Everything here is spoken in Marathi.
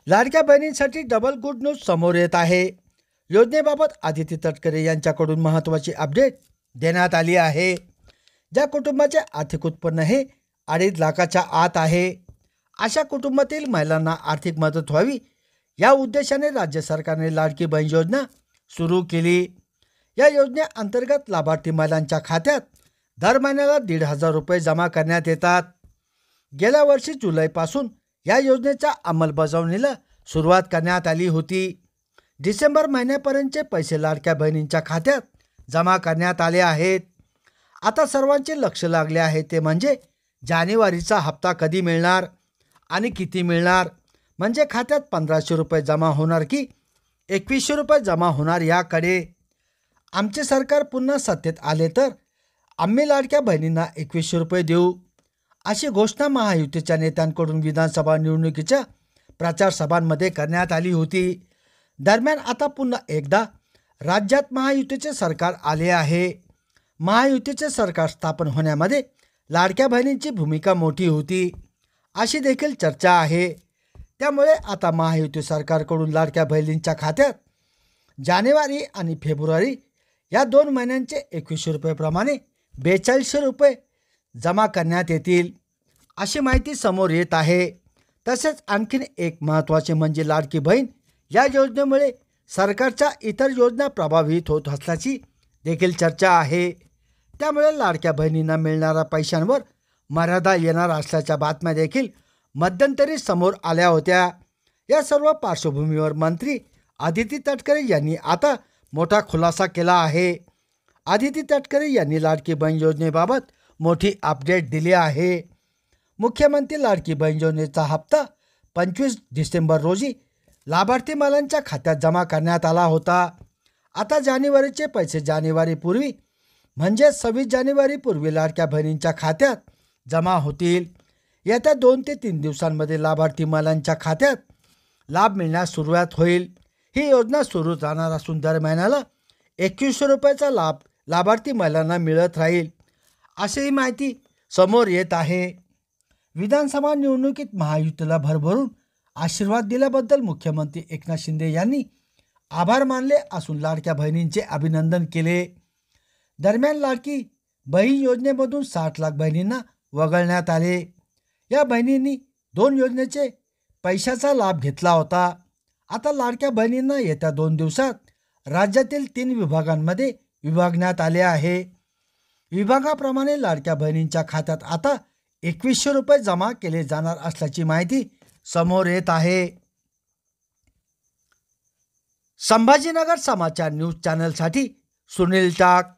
लाडक्या बहिणींसाठी डबल गुड न्यूज समोर येत आहे। योजनेबाबत आदिती तटकरे यांच्याकडून महत्त्वाची अपडेट देण्यात आली आहे। ज्या कुटुंबाचे आर्थिक उत्पन्न हे 2.5 लाखाच्या आत आहे, अशा कुटुंबातील महिलांना आर्थिक मदत व्हावी या उद्देशाने राज्य सरकारने लाडकी बहीण योजना सुरू केली। या योजनेअंतर्गत लाभार्थी महिलांच्या खात्यात दर महिन्याला 1,500 रुपये जमा करण्यात येतात। गेल्या वर्षी जुलैपासून या योजनेच्या अंमलबजावणीला सुरुवात करण्यात आली होती। डिसेंबर महिन्यापर्यंतचे पैसे लाडक्या बहिणींच्या खात्यात जमा करण्यात आले आहेत। आता सर्वांचे लक्ष लागले आहे ते म्हणजे जानेवारीचा हप्ता कधी मिळणार आणि किती मिळणार, म्हणजे खात्यात 1,500 रुपये जमा होणार की 2,100 रुपये जमा होणार याकडे। आमचे सरकार पुन्हा सत्तेत आले तर आम्ही लाडक्या बहिणींना 2,100 रुपये देऊ, अशी घोषणा महायुतीच्या नेत्यांकडून विधानसभा निवडणुकीच्या प्रचार सभांमध्ये करण्यात आली होती। दरम्यान आता पुन्हा एकदा राज्यात महायुतीचे सरकार आले आहे। महायुतीचे सरकार स्थापन होण्यामध्ये लाडक्या बहिणींची भूमिका मोठी होती, अशी देखील चर्चा आहे। त्यामुळे आता महायुती सरकारकडून लाडक्या बहिणींच्या खात्यात जानेवारी आणि फेब्रुवारी या 2 महिन्यांचे 2,100 रुपयेप्रमाणे 4200 रुपये जमा करण्यात येतील, अशी माहिती समोर येत आहे। तसेच आणखीन एक महत्त्वाचे म्हणजे लाडकी बहीण या योजनेमुळे सरकारच्या इतर योजना प्रभावित होत असल्याची देखील चर्चा आहे। त्यामुळे लाडक्या बहिणींना मिळणाऱ्या पैशांवर मर्यादा येणार असल्याच्या बातम्या देखील मध्यंतरी समोर आल्या होत्या। या सर्व पार्श्वभूमीवर मंत्री आदिती तटकरे यांनी आता मोठा खुलासा केला आहे। आदिती तटकरे यांनी लाडकी बहीण योजनेबाबत मोठी अपडेट दिली आहे। मुख्यमंत्री लाडकी बहीण योजनेचा हप्ता 25 डिसेंबर रोजी लाभार्थी महिलांच्या खात्यात जमा करण्यात आला होता। आता जानेवारीचे पैसे जानेवारीपूर्वी म्हणजे 26 जानेवारीपूर्वी लाडक्या बहिणींच्या खात्यात जमा होतील। येत्या 2 ते 3 दिवसांमध्ये लाभार्थी महिलांच्या खात्यात लाभ मिळण्यास सुरुवात होईल। ही योजना सुरू जाणार असून दर महिन्याला 2,100 रुपयाचा लाभ लाभार्थी महिलांना मिळत राहील, अशी माहिती समोर येत आहे। विधानसभा निवडणुकीत महायुतीला भरभरून आशीर्वाद दिल्याबद्दल मुख्यमंत्री एकनाथ शिंदे यांनी आभार मानले असून लाडक्या बहिणींचे अभिनंदन केले। दरम्यान लाडकी बहीण योजनेमधून 60 लाख बहिणींना वगळण्यात आले। या बहिणींनी 2 योजनेचे पैशाचा लाभ घेतला होता। आता लाडक्या बहिणींना येत्या 2 दिवसात राज्यातील 3 विभागांमध्ये विभागण्यात आले आहे। विभागाप्रमाणे लाडक्या बहिणींच्या खात्यात आता 2,100 रुपये जमा केले जाणार असल्याची माहिती समोर येत आहे। संभाजीनगर समाचार न्यूज चॅनलसाठी सुनील टाक।